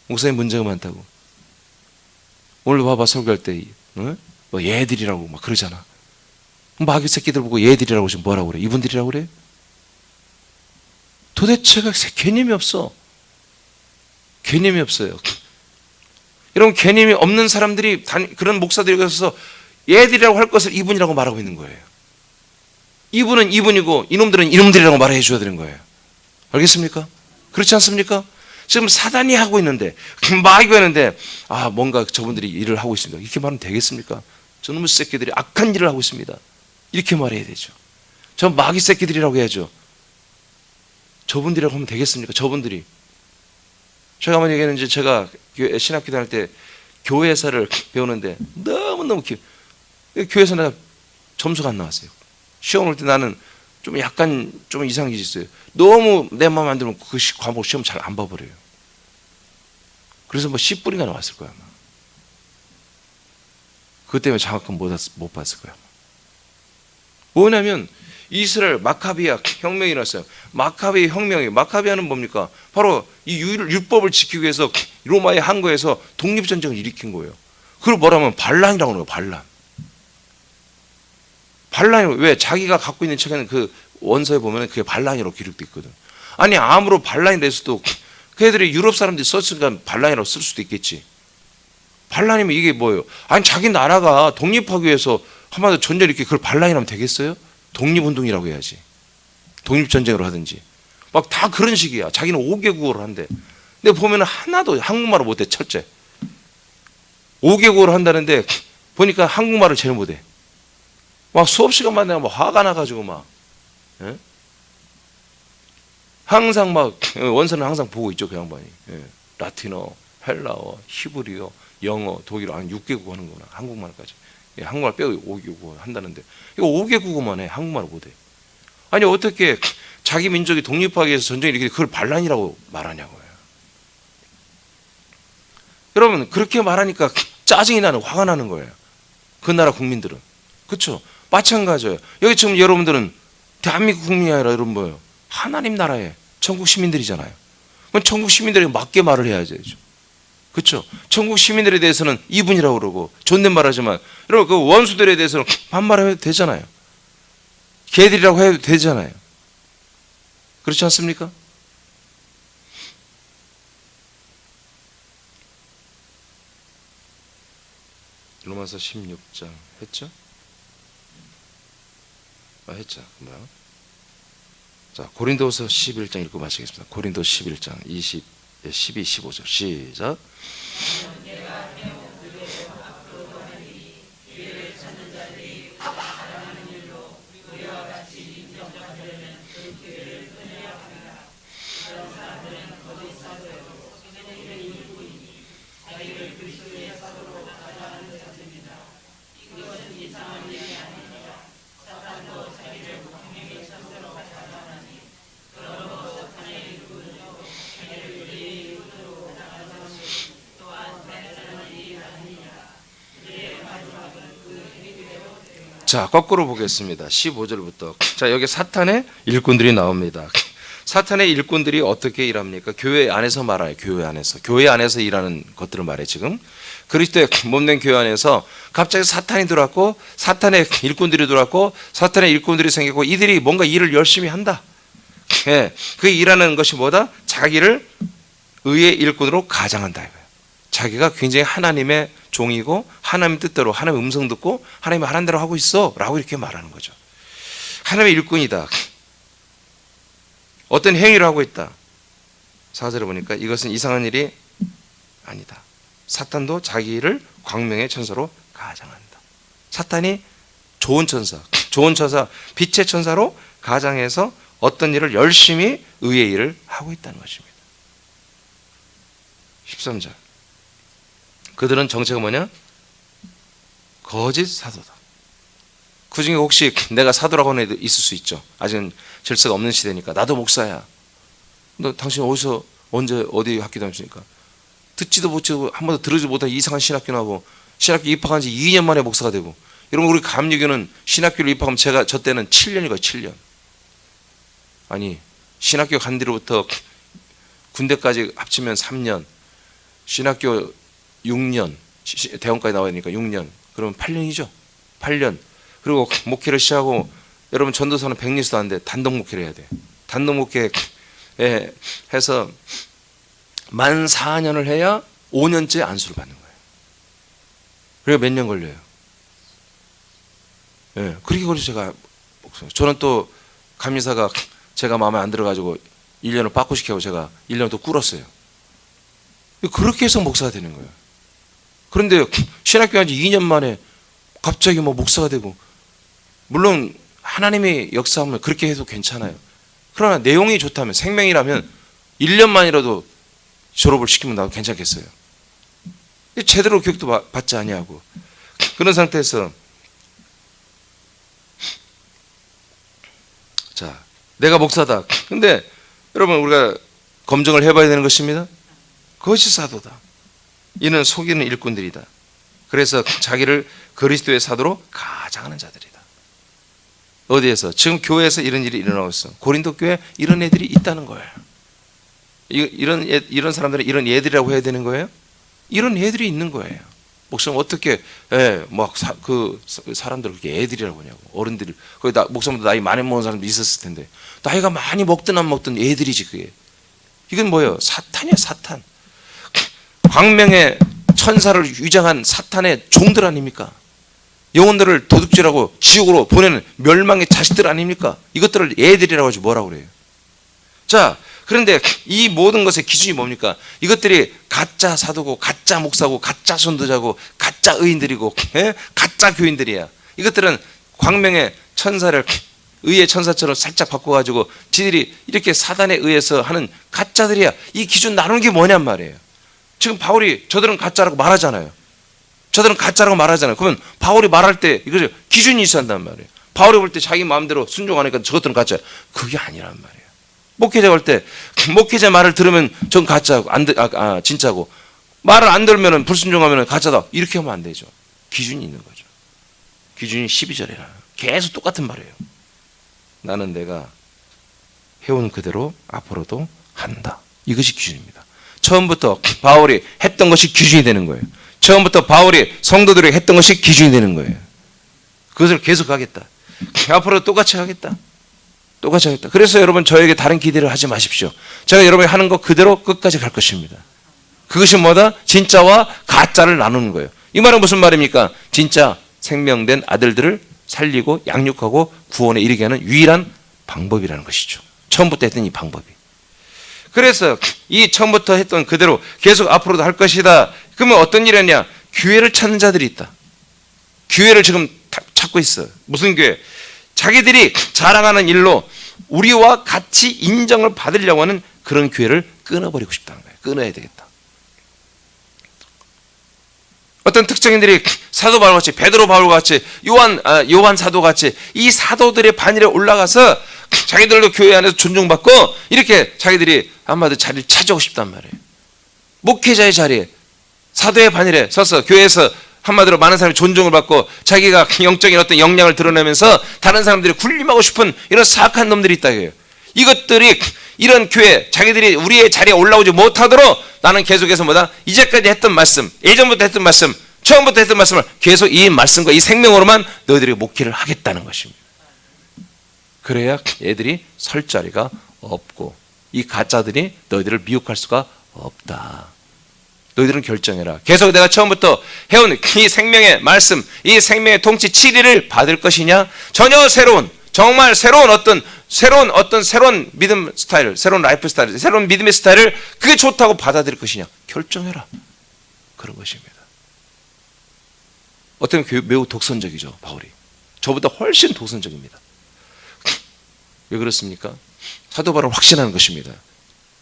목사님 문제가 많다고, 오늘 봐봐 설교할 때 뭐 얘들이라고 막 그러잖아. 마귀 새끼들 보고 얘들이라고 지금 뭐라고 그래? 이분들이라고 그래? 도대체가 개념이 없어. 개념이 없어요. 여러분 개념이 없는 사람들이 그런 목사들이 가서 얘들이라고 할 것을 이분이라고 말하고 있는 거예요. 이분은 이분이고 이놈들은 이놈들이라고 말해 줘야 되는 거예요. 알겠습니까? 그렇지 않습니까? 지금 사단이 하고 있는데, 마귀가 있는데, 뭔가 저분들이 일을 하고 있습니다. 이렇게 말하면 되겠습니까? 저놈의 새끼들이 악한 일을 하고 있습니다. 이렇게 말해야 되죠. 저 마귀 새끼들이라고 해야죠. 저분들이라고 하면 되겠습니까? 저분들이. 제가 한번 얘기했는지, 제가 신학교 다닐 때 교회사를 배우는데 너무너무 교회에서 내가 점수가 안 나왔어요. 시험 올 때 나는 좀 약간 좀 이상한 게 있어요. 너무 내 마음에 안 들면 그 과목 시험 잘 안 봐버려요. 그래서 뭐 10분인가 나왔을 거야 아마. 그것 때문에 장학금 못 받았을 거야. 뭐냐면 이스라엘 마카비아 혁명이 일어났어요. 마카비 혁명이, 마카비아는 뭡니까? 바로 이 율법을 지키기 위해서 로마의 항거에서 독립전쟁을 일으킨 거예요. 그걸 뭐라면 반란이라고 하는 거예요. 반란. 반란이 왜? 자기가 갖고 있는 책에는 그 원서에 보면 그게 반란이라고 기록되어 있거든. 아니 아무로 반란이 됐어도 그 애들이 유럽 사람들이 썼으니까 반란이라고 쓸 수도 있겠지. 반란이면 이게 뭐예요? 아니 자기 나라가 독립하기 위해서 한마디로 전쟁 이렇게 그걸 반란이라면 되겠어요? 독립운동이라고 해야지. 독립전쟁으로 하든지. 막 다 그런 식이야. 자기는 5개국어를 한대. 근데 보면 하나도 한국말을 못해. 첫째. 5개국어를 한다는데 보니까 한국말을 제일 못해. 막 수업 시간만 되면 막 화가 나가지고 막. 예? 항상 막 원서는 항상 보고 있죠. 그 양반이. 예. 라틴어, 헬라어, 히브리어, 영어, 독일어 한 6개국 하는구나. 한국말까지. 예, 한국말 빼고 5개국어 한다는데 이거 5개국어만 해. 한국말을 못해. 아니 어떻게 자기 민족이 독립하기 위해서 전쟁을 일으키는데 그걸 반란이라고 말하냐고요. 여러분 그렇게 말하니까 짜증이 나는, 화가 나는 거예요. 그 나라 국민들은. 그렇죠? 마찬가지예요. 여기 지금 여러분들은 대한민국 국민이 아니라 여러분 뭐예요? 하나님 나라의 천국 시민들이잖아요. 그럼 천국 시민들에게 맞게 말을 해야 되죠. 그렇죠? 천국 시민들에 대해서는 이분이라고 그러고 존댓말하지만 여러분 그 원수들에 대해서는 반말해도 되잖아요. 걔들이라고 해도 되잖아요. 그렇지 않습니까? 로마서 16장 했죠? 했죠. 뭐야? 자, 고린도서 11장 읽고 마치겠습니다. 고린도 11장 12, 15절 시작. 자, 거꾸로 보겠습니다. 15절부터. 자, 여기 사탄의 일꾼들이 나옵니다. 사탄의 일꾼들이 어떻게 일합니까? 교회 안에서 말아요. 교회 안에서. 교회 안에서 일하는 것들을 말해 지금. 그리스도의 몸된 교회 안에서 갑자기 사탄이 들어왔고 사탄의 일꾼들이 들어왔고 사탄의 일꾼들이 생기고 이들이 뭔가 일을 열심히 한다. 예, 그 일하는 것이 뭐다? 자기를 의의 일꾼으로 가장한다 이거예요. 자기가 굉장히 하나님의 종이고 하나님 뜻대로 하나님의 음성 듣고 하나님이 하라는 대로 하고 있어 라고 이렇게 말하는 거죠. 하나님의 일꾼이다. 어떤 행위를 하고 있다. 4절에 보니까 이것은 이상한 일이 아니다. 사탄도 자기를 광명의 천사로 가장한다. 사탄이 좋은 천사, 빛의 천사로 가장해서 어떤 일을 열심히 의의 일을 하고 있다는 것입니다. 13절. 그들은 정체가 뭐냐? 거짓 사도다. 그 중에 혹시 내가 사도라고 하는 애도 있을 수 있죠. 아직은 질서가 없는 시대니까. 나도 목사야. 너 당신 어디서 언제 어디 학교 다녔습니까? 듣지도 못하고 한 번도 들으지도 못한 이상한 신학교 나고 신학교 입학한 지 2년 만에 목사가 되고. 여러분 우리 감리교는 신학교를 입학하면 저 때는 7년이거든요. 7년. 아니 신학교 간 뒤로부터 군대까지 합치면 3년. 신학교 6년, 대원까지 나와야 되니까 6년. 그러면 8년이죠. 8년. 그리고 목회를 시작하고 여러분 전도사는 100리스도 안 돼. 단독 목회를 해야 돼. 단독 목회 해서 만 4년을 해야 5년째 안수를 받는 거예요. 그리고 몇 년 걸려요. 예, 그렇게 걸려서 제가 저는 또 감리사가 제가 마음에 안 들어가지고 1년을 빠꾸시키고 제가 1년 또 꿇었어요. 그렇게 해서 목사가 되는 거예요. 그런데 신학교 한 지 2년 만에 갑자기 뭐 목사가 되고 물론 하나님의 역사하면 그렇게 해도 괜찮아요. 그러나 내용이 좋다면 생명이라면 1년만이라도 졸업을 시키면 나도 괜찮겠어요. 제대로 교육도 받지 아니하고 그런 상태에서 자 내가 목사다. 근데 여러분 우리가 검증을 해봐야 되는 것입니다. 거짓 사도다. 이는 속이는 일꾼들이다. 그래서 자기를 그리스도의 사도로 가장하는 자들이다. 어디에서? 지금 교회에서 이런 일이 일어나고 있어. 고린도 교회에 이런 애들이 있다는 거예요. 이런 사람들은 이런 애들이라고 해야 되는 거예요? 이런 애들이 있는 거예요. 목사님 어떻게 그 사람들 그렇게 애들이라고 하냐고. 어른들 거기 목사님도 나이 많이 먹은 사람도 있었을 텐데 나이가 많이 먹든 안 먹든 애들이지 그게. 이건 뭐예요? 사탄이야 사탄. 광명의 천사를 위장한 사탄의 종들 아닙니까? 영혼들을 도둑질하고 지옥으로 보내는 멸망의 자식들 아닙니까? 이것들을 애들이라고 하지 뭐라고 그래요? 자, 그런데 이 모든 것의 기준이 뭡니까? 이것들이 가짜 사도고 가짜 목사고 가짜 선도자고 가짜 의인들이고 가짜 교인들이야. 이것들은 광명의 천사를 의의 천사처럼 살짝 바꿔가지고 지들이 이렇게 사단에 의해서 하는 가짜들이야. 이 기준 나누는 게 뭐냔 말이에요. 지금 바울이 저들은 가짜라고 말하잖아요. 저들은 가짜라고 말하잖아요. 그러면 바울이 말할 때 이거 기준이 있어야 한단 말이에요. 바울이 볼 때 자기 마음대로 순종하니까 저것들은 가짜야. 그게 아니란 말이에요. 목회자가 할 때 목회자 말을 들으면 전 가짜고 진짜고 말을 안 들으면 불순종하면 가짜다. 이렇게 하면 안 되죠. 기준이 있는 거죠. 기준이 12절이라 계속 똑같은 말이에요. 나는 내가 해온 그대로 앞으로도 한다. 이것이 기준입니다. 처음부터 바울이 했던 것이 기준이 되는 거예요. 처음부터 바울이 성도들에게 했던 것이 기준이 되는 거예요. 그것을 계속 하겠다. 앞으로 똑같이 하겠다. 똑같이 하겠다. 그래서 여러분 저에게 다른 기대를 하지 마십시오. 제가 여러분이 하는 것 그대로 끝까지 갈 것입니다. 그것이 뭐다? 진짜와 가짜를 나누는 거예요. 이 말은 무슨 말입니까? 진짜 생명된 아들들을 살리고 양육하고 구원에 이르게 하는 유일한 방법이라는 것이죠. 처음부터 했던 이 방법이. 그래서 이 처음부터 했던 그대로 계속 앞으로도 할 것이다. 그러면 어떤 일이 했냐? 기회를 찾는 자들이 있다. 기회를 지금 찾고 있어요. 무슨 기회? 자기들이 자랑하는 일로 우리와 같이 인정을 받으려고 하는 그런 기회를 끊어버리고 싶다는 거예요. 끊어야 되겠다. 어떤 특정인들이 사도 바울 같이 베드로 바울 같이 요한 사도 같이 이 사도들의 반열에 올라가서 자기들도 교회 안에서 존중받고 이렇게 자기들이 한마디로 자리를 차지하고 싶단 말이에요. 목회자의 자리에 사도의 반열에 서서 교회에서 한마디로 많은 사람이 존중을 받고 자기가 영적인 어떤 역량을 드러내면서 다른 사람들이 군림하고 싶은 이런 사악한 놈들이 있다 해요. 이것들이 이런 교회 자기들이 우리의 자리에 올라오지 못하도록 나는 계속해서 뭐다? 이제까지 했던 말씀, 예전부터 했던 말씀, 처음부터 했던 말씀을 계속 이 말씀과 이 생명으로만 너희들이 목회를 하겠다는 것입니다. 그래야 애들이 설 자리가 없고 이 가짜들이 너희들을 미혹할 수가 없다. 너희들은 결정해라. 계속 내가 처음부터 해온 이 생명의 말씀, 이 생명의 통치 7일을 받을 것이냐? 전혀 정말 새로운 믿음 스타일, 새로운 라이프 스타일, 새로운 믿음의 스타일을 그게 좋다고 받아들일 것이냐? 결정해라. 그런 것입니다. 어떤 매우 독선적이죠, 바울이. 저보다 훨씬 독선적입니다. 왜 그렇습니까? 사도 바울은 확신하는 것입니다.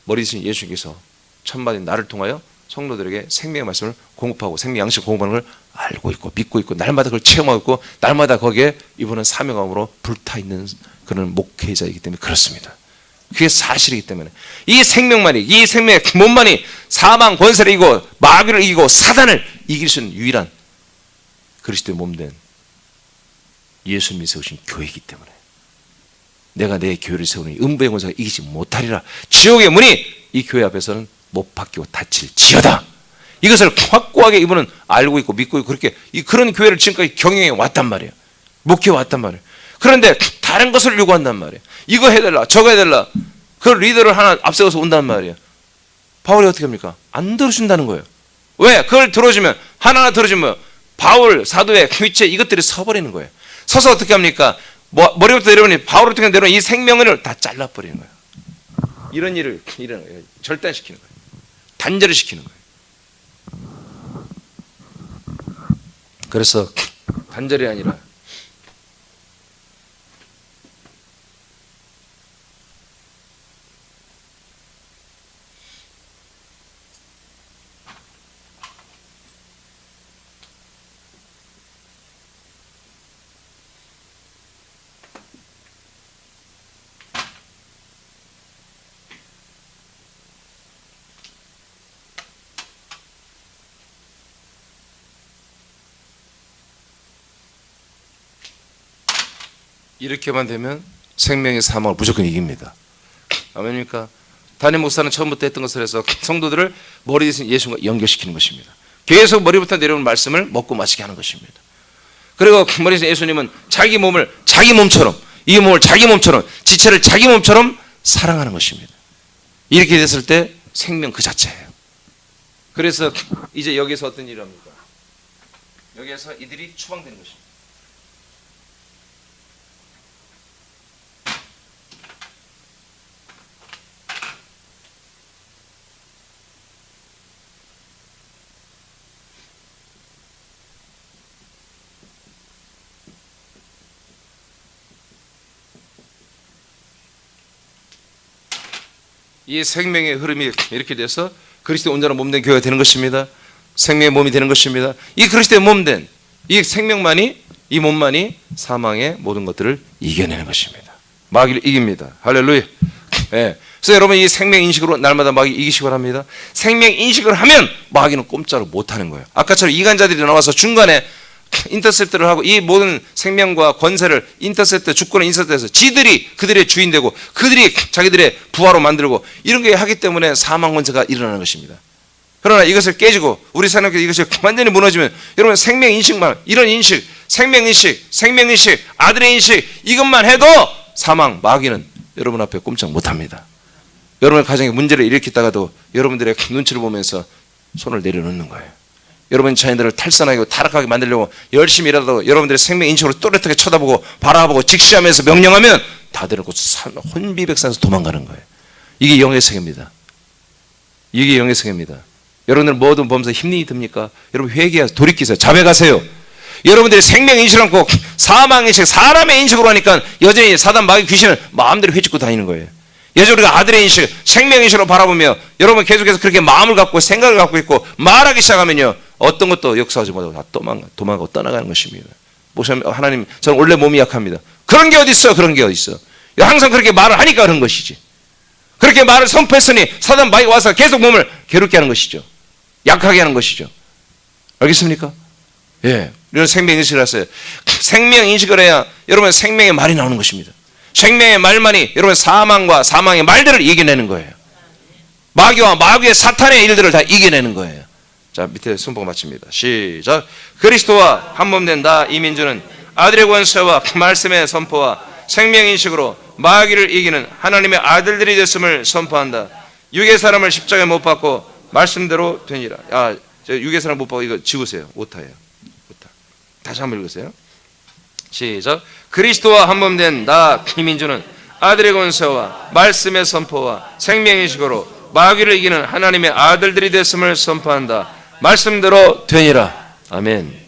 머리 드신 예수님께서 천만이 나를 통하여 성도들에게 생명의 말씀을 공급하고 생명 양식 공급하는 걸 알고 있고 믿고 있고 날마다 그걸 체험하고 있고 날마다 거기에 이분은 사명감으로 불타있는 그런 목회자이기 때문에 그렇습니다. 그게 사실이기 때문에 이 생명만이 이 생명의 몸만이 사망 권세를 이기고 마귀를 이기고 사단을 이길 수 있는 유일한 그리스도의 몸된 예수님이 세우신 교회이기 때문에 내가 내 교회를 세우니 음부의 권세가 이기지 못하리라. 지옥의 문이 이 교회 앞에서는 못 박히고 닫힐지어다. 이것을 확고하게 이분은 알고 있고 믿고 있고 그렇게 그런 교회를 지금까지 경영해 왔단 말이에요. 목회해 왔단 말이에요. 그런데 다른 것을 요구한단 말이에요. 이거 해달라 저거 해달라. 그 리더를 하나 앞세워서 온단 말이에요. 바울이 어떻게 합니까? 안 들어준다는 거예요. 왜? 그걸 들어주면 하나하나 들어주면 바울 사도의 위치에 이것들이 서버리는 거예요. 서서 어떻게 합니까? 머리부터 내려오니 바울을 통해 내려오는 이 생명을 다 잘라버리는 거예요. 이런 일을 절단시키는 거예요. 단절을 시키는 거예요. 그래서 단절이 아니라 이렇게만 되면 생명의 사망을 무조건 이깁니다. 아멘입니까? 담임 목사는 처음부터 했던 것을 해서 성도들을 머리 대신 예수와 연결시키는 것입니다. 계속 머리부터 내려오는 말씀을 먹고 마시게 하는 것입니다. 그리고 머리 대신 예수님은 자기 몸을 자기 몸처럼, 이 몸을 자기 몸처럼, 지체를 자기 몸처럼 사랑하는 것입니다. 이렇게 됐을 때 생명 그 자체예요. 그래서 이제 여기서 어떤 일을 합니까? 여기에서 이들이 추방되는 것입니다. 이 생명의 흐름이 이렇게 돼서 그리스도의 온전한 몸된 교회가 되는 것입니다. 생명의 몸이 되는 것입니다. 이 그리스도의 몸된 이 생명만이, 이 몸만이 사망의 모든 것들을 이겨내는 것입니다. 마귀를 이깁니다. 할렐루야. 예. 그래서 여러분 이 생명 인식으로 날마다 마귀 이기시기 바랍니다. 생명 인식을 하면 마귀는 꼼짝을 못하는 거예요. 아까처럼 이간자들이 나와서 중간에 인터셉트를 하고 이 모든 생명과 권세를 인터셉트, 주권을 인터셉트해서 지들이 그들의 주인 되고 그들이 자기들의 부하로 만들고 이런 게 하기 때문에 사망 권세가 일어나는 것입니다. 그러나 이것을 깨지고 우리 사람께서 이것이 완전히 무너지면 여러분 생명 인식만, 이런 인식, 생명 인식, 아들의 인식 이것만 해도 사망, 마귀는 여러분 앞에 꼼짝 못합니다. 여러분의 가정에 문제를 일으키다가도 여러분들의 눈치를 보면서 손을 내려놓는 거예요. 여러분 자녀들을 탈선하게 타락하게 만들려고 열심히 일하다가 여러분들의 생명 인식으로 또렷하게 쳐다보고 바라보고 직시하면서 명령하면 다들 곧 혼비백산에서 도망가는 거예요. 이게 영의 세계입니다. 이게 영의 세계입니다. 여러분들 뭐든 보면서 힘이 듭니까? 여러분 회개하세요. 돌이키세요. 자백하세요. 여러분들이 생명 인식을 않고 사망 인식, 사람의 인식으로 하니까 여전히 사단 마귀 귀신을 마음대로 회집고 다니는 거예요. 예전에 우리가 아들의 인식, 생명 인식으로 바라보며 여러분 계속해서 그렇게 마음을 갖고 생각을 갖고 있고 말하기 시작하면요 어떤 것도 역사하지 못하고 다 도망가고 떠나가는 것입니다. 목사님, 하나님, 저는 원래 몸이 약합니다. 그런 게 어디 있어? 그런 게 어디 있어? 항상 그렇게 말을 하니까 그런 것이지. 그렇게 말을 선포했으니 사단 마귀가 와서 계속 몸을 괴롭게 하는 것이죠. 약하게 하는 것이죠. 알겠습니까? 예, 이런 생명 인식을 하세요. 생명 인식을 해야 여러분 생명의 말이 나오는 것입니다. 생명의 말만이 여러분 사망과 사망의 말들을 이겨내는 거예요. 마귀와 마귀의 사탄의 일들을 다 이겨내는 거예요. 자, 밑에 순보가 마칩니다. 시작. 그리스도와 한몸된 나 이민주는 아들의 권세와 말씀의 선포와 생명인식으로 마귀를 이기는 하나님의 아들들이 됐음을 선포한다. 육의 사람을 십자가에 못 박고 말씀대로 되니라. 아, 저 육의 사람 못 박고 이거 지우세요. 오타예요. 오타. 다시 한번 읽으세요. 시작. 그리스도와 한몸된 나 이민주는 아들의 권세와 말씀의 선포와 생명인식으로 마귀를 이기는 하나님의 아들들이 됐음을 선포한다. 말씀대로 되니라. 아멘.